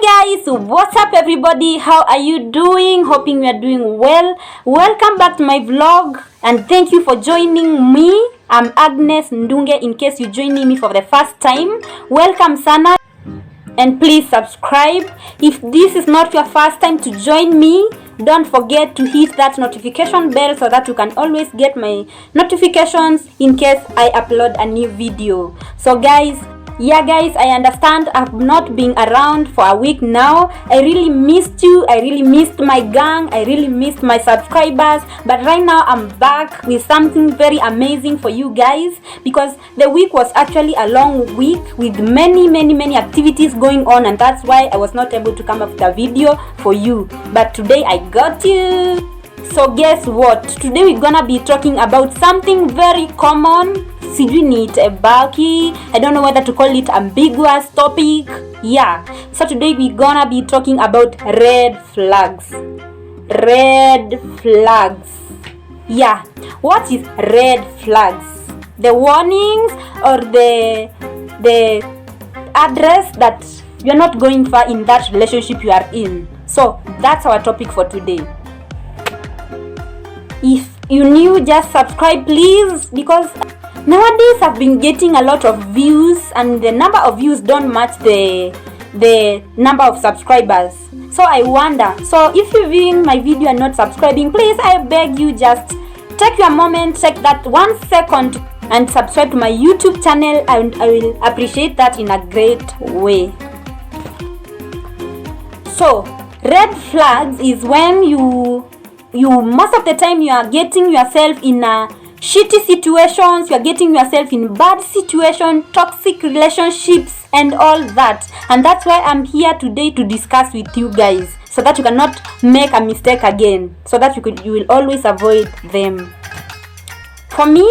Guys, what's up everybody? How are you doing? Hoping you are doing well. Welcome back to my vlog and thank you for joining me. I'm Agnes Ndunge. In case you're joining me for the first time, welcome sana, and please subscribe. If this is not your first time to join me, don't forget to hit that notification bell so that you can always get my notifications in case I upload a new video. So guys, I understand I've not been around for a week now. I really missed you. I really missed my gang. I really missed my subscribers. But right now I'm back with something very amazing for you guys, because the week was actually a long week with many activities going on, and that's why I was not able to come up with a video for you. But today I got you. So guess what? Today we're gonna be talking about something very common. Sijui ni bulky, I don't know whether to call it ambiguous topic. Yeah, so today we're gonna be talking about red flags. Red flags. Yeah, what is red flags? The warnings or the address that you're not going far in that relationship you are in. So that's our topic for today. If you new, just subscribe please, because nowadays I've been getting a lot of views and the number of views don't match the number of subscribers. So I wonder, so if you're viewing my video and not subscribing, please, I beg you, just take your moment, take that 1 second and subscribe to my YouTube channel, and I will appreciate that in a great way. So red flags is when you most of the time you are getting yourself in a shitty situations, you are getting yourself in bad situation, toxic relationships and all that. And that's why I'm here today to discuss with you guys, so that you cannot make a mistake again, so that you will always avoid them. For me,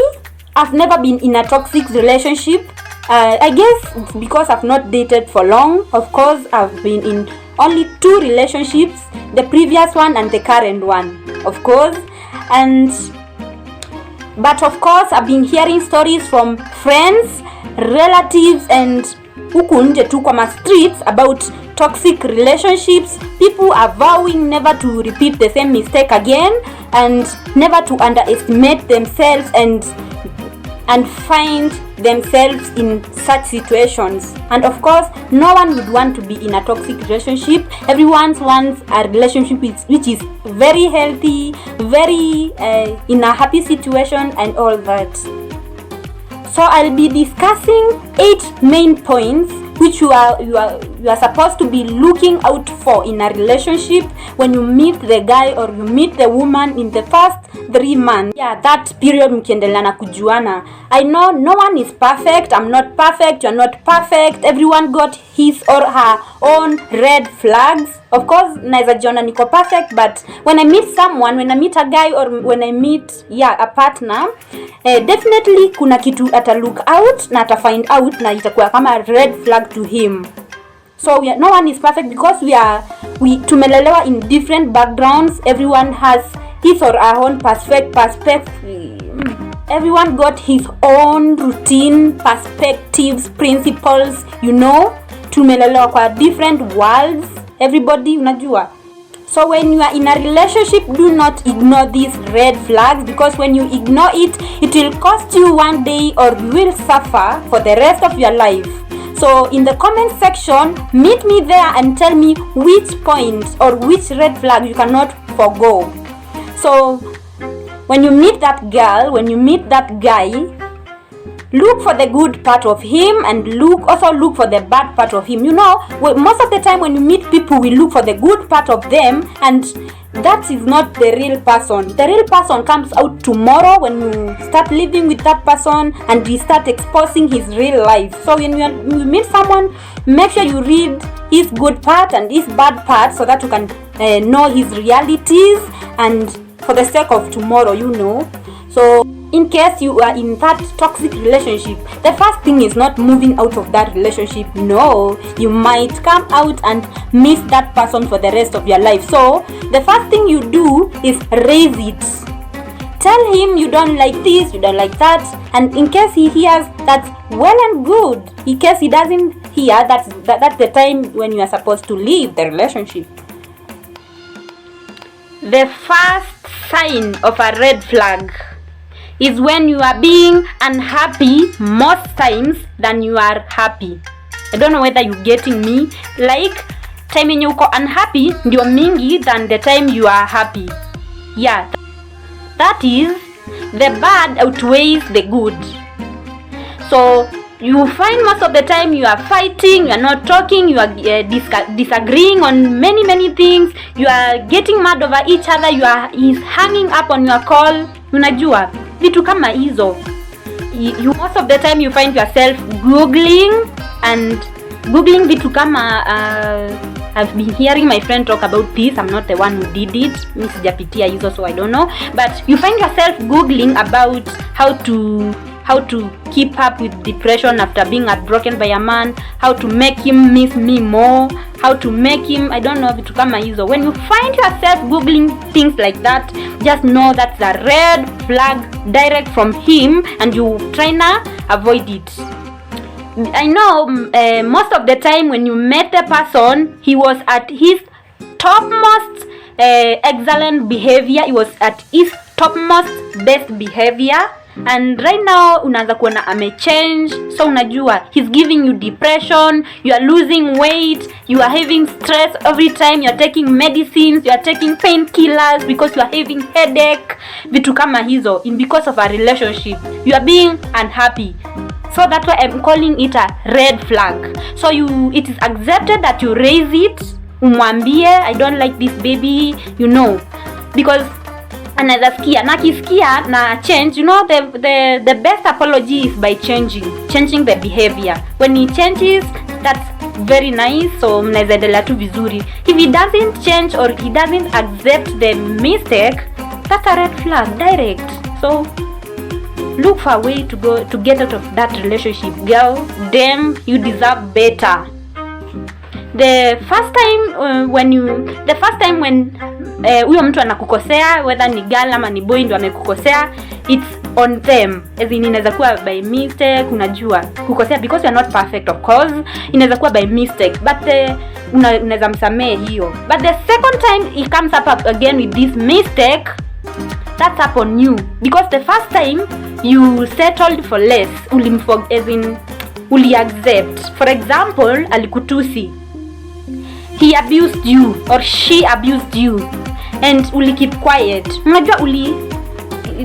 I've never been in a toxic relationship. I guess it's because I've not dated for long. Of course, I've been in only 2 relationships, the previous one and the current one, of course. But of course, I've been hearing stories from friends, relatives, and huku nje tu kwa streets about toxic relationships. People are vowing never to repeat the same mistake again, and never to underestimate themselves and find themselves in such situations. And of course, no one would want to be in a toxic relationship. Everyone wants a relationship which is very healthy, very in a happy situation and all that. So I'll be discussing 8 main points which you are supposed to be looking out for in a relationship when you meet the guy or you meet the woman in the first 3 months. Yeah, that period mkiendelea na kujuana. I know no one is perfect. I'm not perfect. You're not perfect. Everyone got his or her own red flags. Of course, naeza jiona niko perfect, but when I meet someone, when I meet a guy or when I meet a partner, definitely kuna kitu ata look out na ata find out na itakuwa kama red flag to him. So no one is perfect, because we tumelelewa in different backgrounds. Everyone has his or her own perspective. Everyone got his own routine, perspectives, principles, you know. Tumelelewa kwa different worlds. Everybody unajua. So when you are in a relationship, do not ignore these red flags, because when you ignore it, it will cost you one day, or you will suffer for the rest of your life. So in the comment section, meet me there and tell me which points or which red flag you cannot forgo. So when you meet that girl, when you meet that guy, look for the good part of him and also look for the bad part of him. You know, most of the time when you meet people, we look for the good part of them, and that is not the real person. The real person comes out tomorrow when you start living with that person and you start exposing his real life. So when you meet someone, make sure you read his good part and his bad part, so that you can know his realities, and for the sake of tomorrow, you know. So in case you are in that toxic relationship, the first thing is not moving out of that relationship. No, you might come out and miss that person for the rest of your life. So the first thing you do is raise it. Tell him you don't like this, you don't like that, and in case he hears, that's well and good. In case he doesn't here, that's the time when you are supposed to leave the relationship. The first sign of a red flag is when you are being unhappy most times than you are happy. I don't know whether you're getting me. Like, time when you are unhappy ndio mingi than the time you are happy. Yeah, that is, the bad outweighs the good. So you find most of the time you are fighting, you are not talking, you are disagreeing on many things, you are getting mad over each other, he's hanging up on your call. Unajua vitu kama hizo, you most of the time you find yourself googling vitu kama I've been hearing my friend talk about this. I'm not the one who did it, mimi sijapitia hizo, so I don't know, but you find yourself googling about how to keep up with depression after being heartbroken by a man, how to make him miss me more, how to make him, I don't know, vitu kama hizo. When you find yourself googling things like that, just know that's a red flag direct from him, and you try to avoid it. I know most of the time when you met the person, he was at his topmost excellent behavior, he was at his topmost best behavior, and right now unaanza kuona amechange. So unajua he's giving you depression, you are losing weight, you are having stress every time, you are taking medicines, you are taking painkillers because you are having headache, vitu kama hizo, because of a relationship you are being unhappy. So that's why I'm calling it a red flag. So it is accepted that you raise it, umwambie I don't like this baby, because another skia na kisikia na change, the best apology is by changing the behavior. When he changes, that's very nice, so mnaweza endelea tu vizuri. If he doesn't change or he doesn't accept the mistake, that's a red flag direct. So look for a way to get out of that relationship. Girl, damn, you deserve better. The first time when huyo mtu anakukosea, whether ni girl ama ni boy ndo amekukosea, it's on them. As in, inaweza kuwa by mistake, unajua kukosea because you are not perfect, of course. Inaweza kuwa by mistake, but unaweza msamee hiyo. But the second time he comes up again with this mistake, that's up on you, because the first time you settled for less, uli accept. For example, alikutusi, he abused you or she abused you, and uli keep quiet. Unajua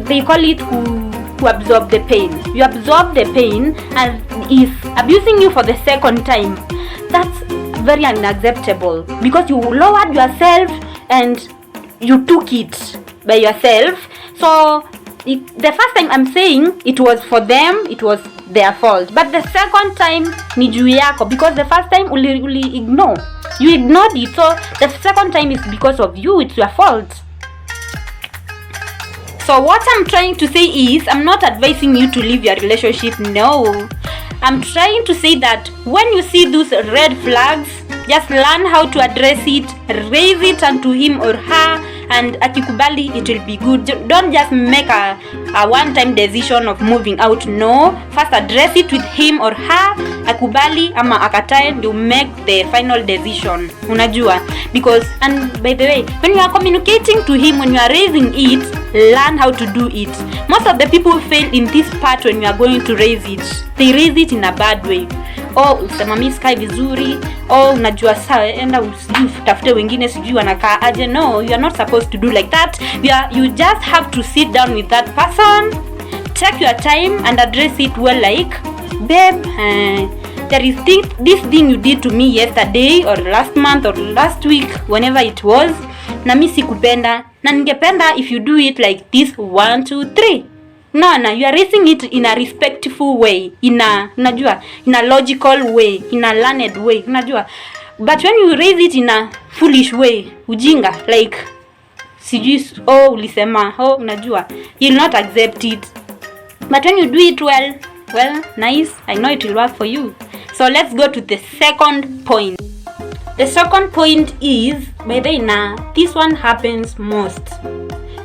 they call it to absorb the pain. You absorb the pain, and is abusing you for the second time. That's very unacceptable, because you lowered yourself and you took it by yourself. So the first time I'm saying it was for them, it was their fault, but the second time ni juu yako, because the first time uli ignore, you ignored it. So the second time is because of you, it's your fault. So what I'm trying to say is, I'm not advising you to leave your relationship, no. I'm trying to say that when you see those red flags, just learn how to address it, raise it unto him or her, and akikubali, it will be good. Don't just make a one-time decision of moving out. No, first address it with him or her, akubali ama akatae, ndio make the final decision. Unajua, because, and by the way, when you are communicating to him, when you are raising it, learn how to do it. Most of the people fail in this part when you are going to raise it. They raise it in a bad way. Usema mimi skai vizuri, unajua saa enda usitafute wengine sijui wanakaa aje. No, you are not supposed to do like that. You just have to sit down with that person, take your time and address it well, like, babe, there is this thing you did to me yesterday or last month or last week, whenever it was, na mimi sikupenda, na ningependa if you do it like this 1 2 3. No, you are raising it in a respectful way, in a logical way, in a learned way, unajua. But when you raise it in a foolish way, ujinga, like, sijui, ulisema, unajua, you'll not accept it. But when you do it well, nice, I know it will work for you. So let's go to the second point. The second point is, by the way, this one happens most.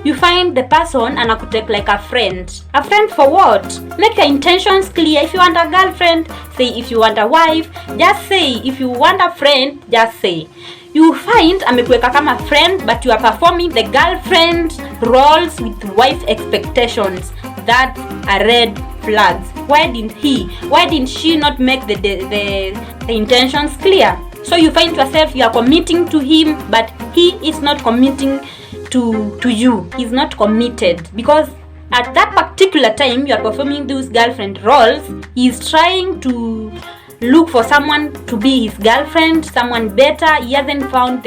you find the person anakutake like a friend. A friend for what? Make your intentions clear. If you want a girlfriend, say. If you want a wife, just say. If you want a friend, just say. You find amekuweka kama friend, but you are performing the girlfriend roles with wife expectations. That's a red flags. Why didn't she not make the intentions clear? So you find yourself, you are committing to him, but he is not committing to you. He's not committed, because at that particular time you are performing those girlfriend roles. He's trying to look for someone to be his girlfriend, someone better. He hasn't found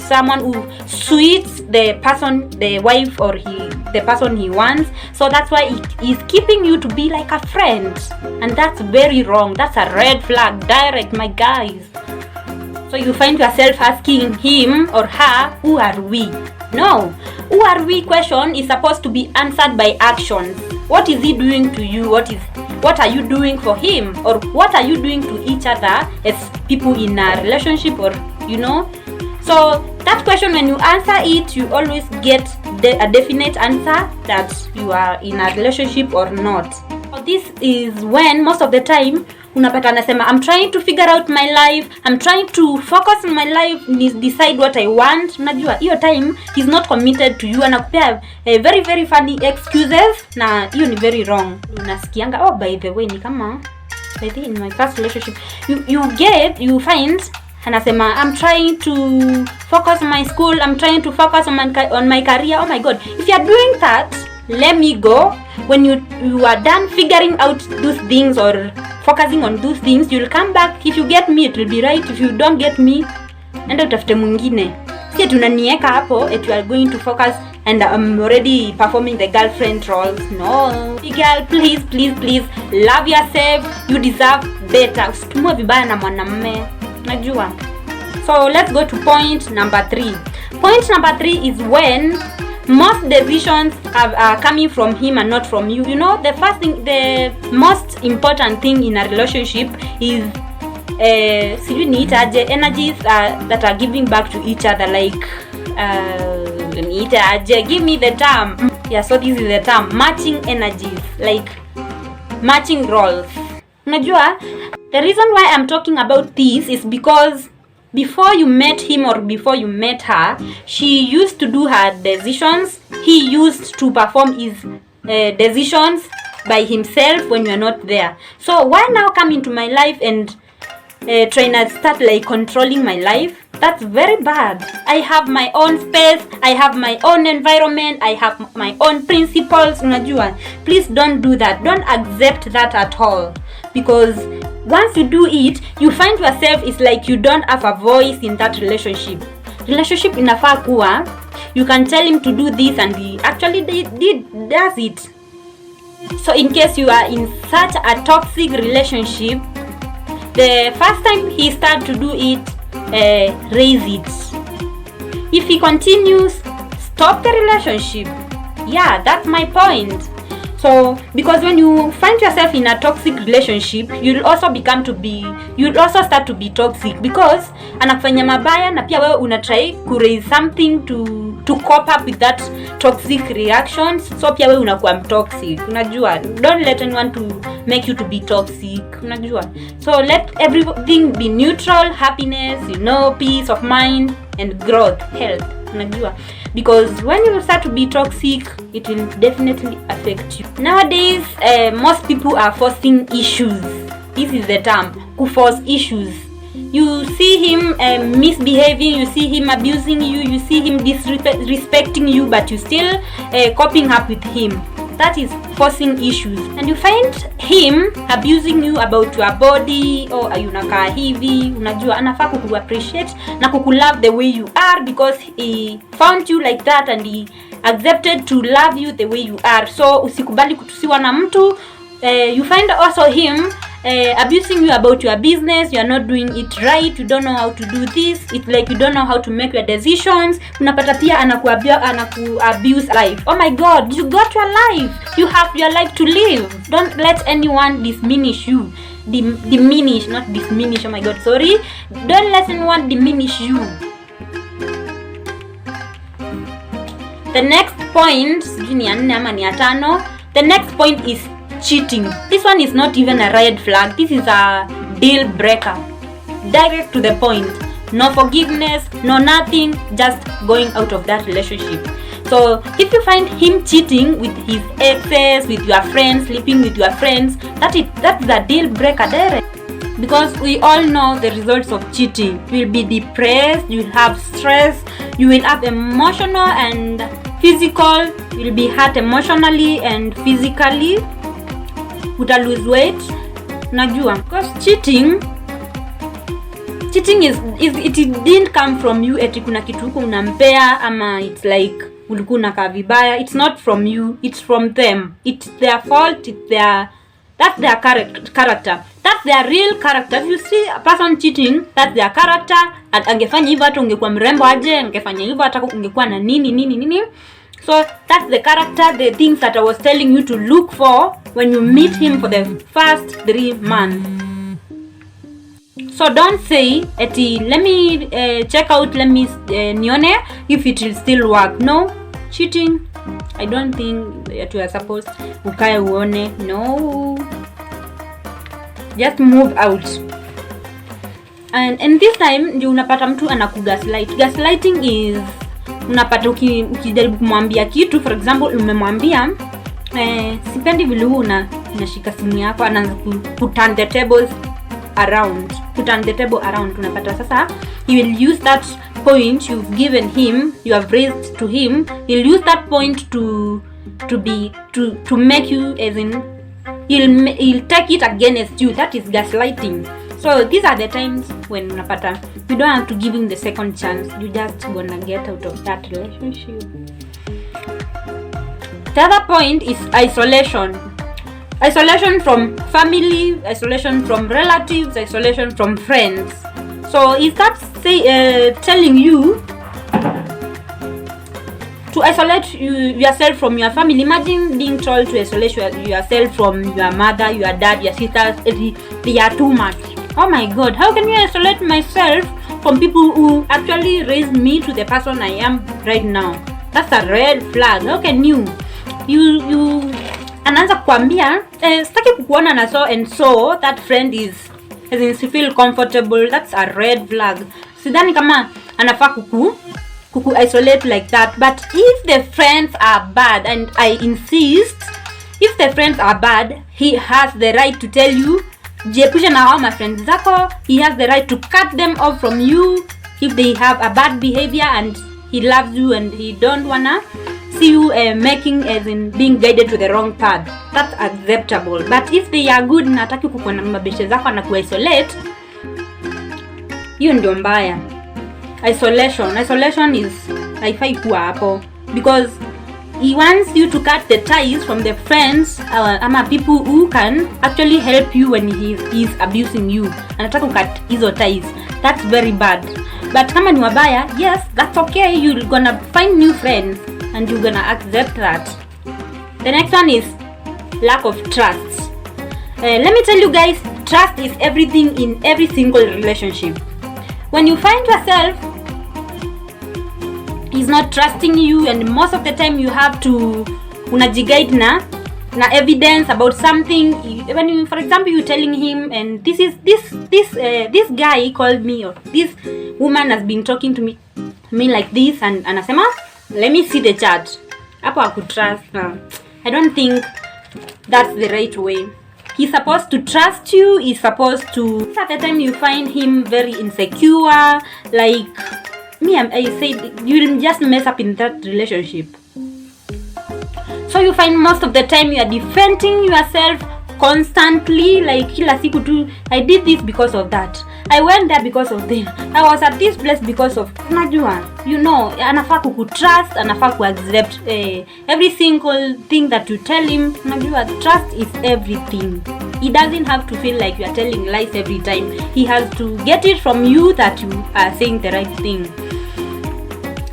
someone who suits the person, the wife, or the person he wants. So that's why he's keeping you to be like a friend, and that's very wrong. That's a red flag, direct, my guys. So you find yourself asking him or her, who are we? No, who are we question is supposed to be answered by actions. What is he doing to you? What are you doing for him? Or what are you doing to each other as people in a relationship, or So that question, when you answer it, you always get a definite answer that you are in a relationship or not. So this is when most of the time unapata anasema, I'm trying to figure out my life, I'm trying to focus on my life, decide what I want. Unajua hiyo time he's not committed to you, anakupea very very funny excuses, na hiyo ni very wrong. Unasikianga, oh by the way, ni kama by the in my past relationship you find anasema, I'm trying to focus on my school, I'm trying to focus on my career. Oh my god, if you are doing that, let me go. When you are done figuring out those things or focusing on those things, you'll come back. If you get me, it will be right. If you don't get me, enda utafute mwingine. Si tunanieka hapo you are going to focus and I'm already performing the girlfriend roles. No, girl, please love yourself. You deserve better. Usitumwe vibaya na mwanamume, najua. So let's go to point number 3. Point number 3 is when most decisions are coming from him and not from you. You know, the first thing, the most important thing in a relationship is energies that are giving back to each other. Like give me the term. Yeah, so this is the term, matching energies, like matching roles. Unajua, the reason why I'm talking about this is because before you met him or before you met her, she used to do her decisions. He used to perform his decisions by himself when you are not there. So why now come into my life and trying to start like controlling my life? That's very bad. I have my own space, I have my own environment, I have my own principles. Unajua, please don't do that. Don't accept that at all, because once you do it, you find yourself, it's like you don't have a voice in that relationship. Relationship inafaa kuwa, you can tell him to do this and he actually does it. So in case you are in such a toxic relationship, the first time he start to do it, raise it. If he continues, stop the relationship. Yeah, that's my point. So because when you find yourself in a toxic relationship, you'll also start to be toxic, because anakufanya mabaya na pia wewe unatry ku raise something to cope up with that toxic reactions. So pia wewe unakuwa toxic. Unajua, don't let anyone to make you to be toxic. Unajua, so let everything be neutral, happiness, peace of mind and growth, health. Unajua, because when you start to be toxic, it will definitely affect you. Nowadays, most people are forcing issues. This is the term, force issues. You see him misbehaving, you see him abusing you, you see him disrespecting you, but you still coping up with him. That is forcing issues. And you find him abusing you about your body, or unakaa hivi. Unajua, anafaa kuku appreciate na kuku love the way you are, because he found you like that and he accepted to love you the way you are. So usikubali kutusiwa na mtu. You find also him abusing you about your business. You are not doing it right, you don't know how to do this, it's like you don't know how to make your decisions. Unapata pia anaku abuse life. Oh my god, you got your life, you have your life to live. Don't let anyone diminish you. Not diminish, oh my god, sorry. Don't let anyone diminish you. The next point, sijui ni ya 4 ama ni ya 5. The next point is cheating. This one is not even a red flag. This is a deal breaker. Direct to the point. No forgiveness, no nothing, just going out of that relationship. So if you find him cheating with his exes, with your friends, sleeping with your friends, that's a deal breaker direct. Because we all know the results of cheating. You will be depressed, you will have stress, you will have emotional and physical, you will be hurt emotionally and physically. Uta lose weight. Najua. Because cheating is it didn't come from you eti kuna kitu huko unampea ama it's like ulikuwa unakaa vibaya. It's not from you, it's from them. It's their fault, that's their character. That's their real character. If you see a person cheating, that's their character. Angefanya hivyo hata ungekuwa mrembo aje, angefanya hivyo hata ungekuwa na nini. So that's the character, the things that I was telling you to look for when you meet him for the first 3 months. So don't say, let me check out, let me nione if it will still work. No, cheating, I don't think that you are supposed ukae uone. No, just move out. And this time ndio unapata mtu anakugaslight. Gaslighting is unapata ukijaribu kumwambia kitu, for example umemwambia sipendi vile unashika simu yako, anaanza turn the tables around. Unapata sasa he will use that point you've given him, you have raised to him, he'll use that point to make you, as in he'll take it against you. That is gaslighting. So these are the times when unapata you don't have to give him the second chance, you just gonna get out of that relationship. The other point is isolation. Isolation from family, isolation from relatives, isolation from friends. So if that's telling you to isolate yourself from your family, imagine being told to isolate yourself from your mother, your dad, your sisters. They are too much. Oh my God, how can you isolate myself from people who actually raised me to the person I am right now? That's a red flag. How can you anaanza kukwambia sitaki kukuona na so that friend is, as in she feel comfortable. That's a red flag. Sidhani kama anafaa kuku isolate like that. But if the friends are bad, and I insist, if the friends are bad, he has the right to tell you jiepushe na hao friends zako. He has the right to cut them off from you if they have a bad behavior and he loves you and he don't wanna see you making, as in being guided to the wrong path. That's acceptable. But if they are good na hataki kukuwa na mabeshe zako na ku-isolate, hiyo ndio mbaya. Isolation is haifai kuwa hapo, because he wants you to cut the ties from the friends ama people who can actually help you when he is abusing you. Anataka kukat hizo ties. That's very bad. But kama ni wabaya, yes, that's okay. You're gonna find new friends and you're gonna accept that. The next one is lack of trust. Let me tell you guys, trust is everything in every single relationship. When you find yourself he's not trusting you, and most of the time you have to unajiguide na evidence about something. When you, for example, you telling him, and this guy called me, or this woman has been talking to me like this, and anasema let me see the chat. Hapo akutrust. I don't think that's the right way. He's supposed to trust you. He's supposed to. At the time you find him very insecure, like me, I said, you will just mess up in that relationship. So you find most of the time you are defending yourself constantly, like kila siku tu, I did this because of that, I went there because of them, I was at this place because of, unajua, you know, anafaa kukutrust, anafaa kuaccept every single thing that you tell him. Unajua, trust is everything. He doesn't have to feel like you are telling lies every time. He has to get it from you that you are saying the right thing.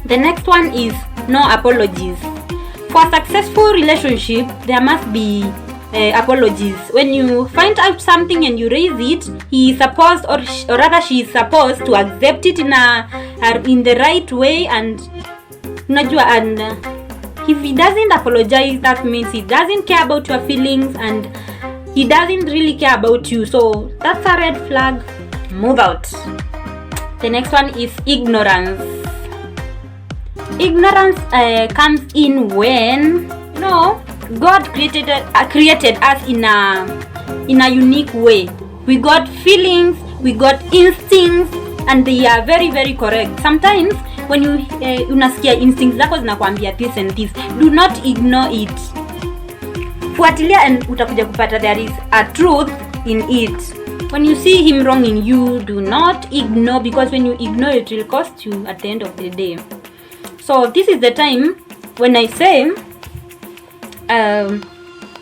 The next one is no apologies. For a successful relationship, there must be apologies. When you find out something and you raise it, he is supposed, or rather she is supposed to accept it in the right way, and unajua, and If he doesn't apologize, that means he doesn't care about your feelings and he doesn't really care about you. So that's a red flag. Move out. The next one is ignorance. Ignorance comes in when God created us in a unique way. We got feelings, we got instincts, and they are very, very correct. Sometimes when you unasikia instincts zako zinakwambia this and this, do not ignore it. Fuatilia and utakuja kupata there is a truth in it. When you see him wronging you, do not ignore, because when you ignore, it will cost you at the end of the day. So this is the time when I say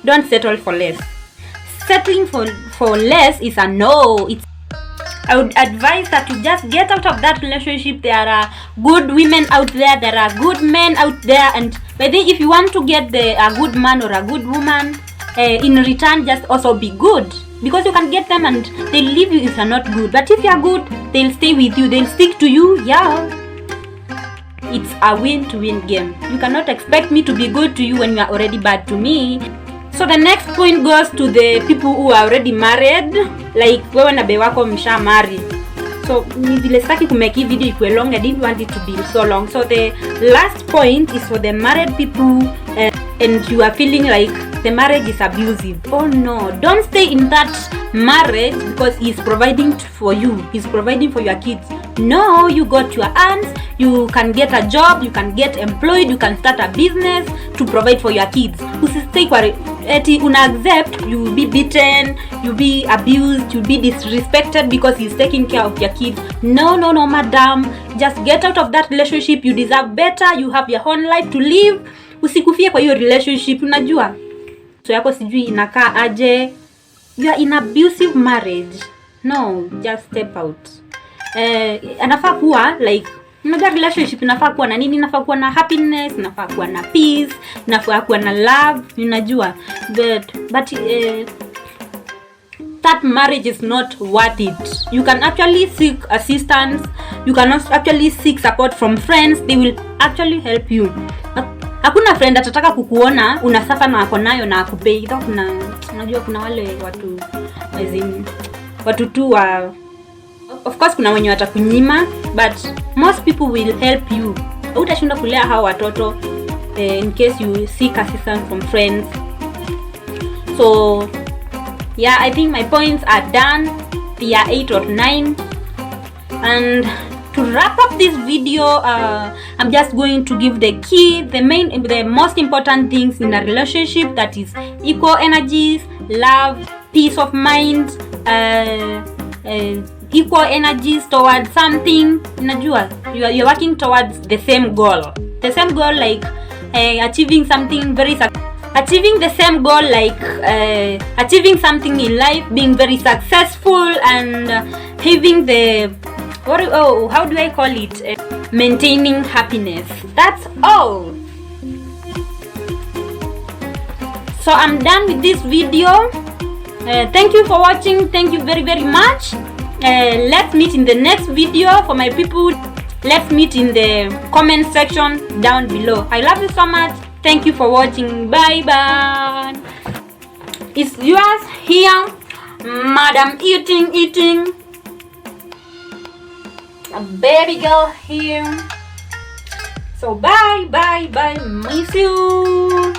don't settle for less. Settling for less is a no. I would advise that you just get out of that relationship. There are good women out there, there are good men out there, and by the way, if you want to get a good man or a good woman, in return just also be good, because you can get them and they leave you if you're not good. But if you're good, they'll stay with you, they'll stick to you. Yeah, it's a win-to-win game. You cannot expect me to be good to you when you are already bad to me. So the next point goes to the people who are already married, like wewe na bewako msha marry. So ni vile sitaki kumake hii video ikuwe long, I didn't want it to be so long. So the last point is for the married people, and you are feeling like the marriage is abusive. Oh no, don't stay in that marriage because he's providing for you, he's providing for your kids. No, you got your earns, you can get a job, you can get employed, you can start a business to provide for your kids. Usistay kwa eti una accept you will be beaten, you be abused, you be disrespected because he's taking care of your kids. No, madam, just get out of that relationship. You deserve better, you have your own life to live. Usikufie kwa hiyo relationship, unajua so yako sijui inakaa aje. You are in abusive marriage. No, just step out. Anafaa kuwa like, unajua relationship inafaa kuwa na nini? Inafaa kuwa na happiness, inafaa kuwa na peace, inafaa kuwa na love, unajua. But that marriage is not worth it. You can actually seek assistance, you can actually seek support from friends. They will actually help you. Hakuna friend atataka kukuona unasafa na wako nayo na akupei. Unajua kuna wale watu tu wa, of course kuna wenye watakunyima, but most people will help you. Utashinda kulea hao watoto in case you seek assistance from friends. So yeah, I think my points are done. They are 8 or 9. And to wrap up this video, I'm just going to give the key, the most important things in a relationship, that is equal energies, love, peace of mind, equal energies towards something. Unajua, you're working towards the same goal. The same goal, like achieving something achieving the same goal, like achieving something in life, being very successful, and having the how do I call it? Maintaining happiness. That's all. So I'm done with this video. Thank you for watching. Thank you very, very much. Let's meet in the next video. For my people, let's meet in the comment section down below. I love you so much. Thank you for watching. Bye bye. It's yours here, Madam Eating. A baby girl here. So bye. Miss you.